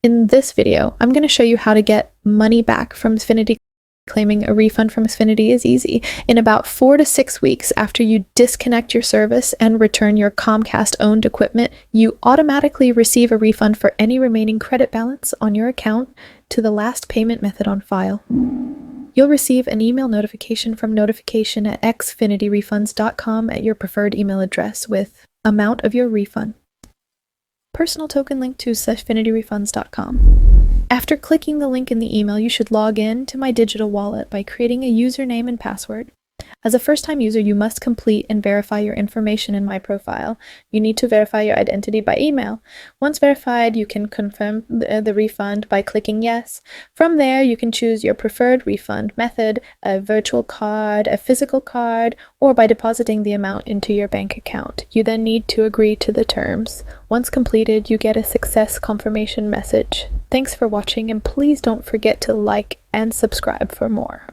In this video, I'm going to show you how to get money back from Xfinity. Claiming a refund from Xfinity is easy. In about 4 to 6 weeks after you disconnect your service and return your Comcast-owned equipment, you automatically receive a refund for any remaining credit balance on your account to the last payment method on file. You'll receive an email notification from notification@xfinityrefunds.com at your preferred email address with amount of your refund. Personal token link to xfinityrefunds.com. After clicking the link in the email, you should log in to My Digital Wallet by creating a username and password. As a first-time user, you must complete and verify your information in My Profile. You need to verify your identity by email. Once verified, you can confirm the refund by clicking Yes. From there, you can choose your preferred refund method, a virtual card, a physical card, or by depositing the amount into your bank account. You then need to agree to the terms. Once completed, you get a success confirmation message. Thanks for watching, and please don't forget to like and subscribe for more.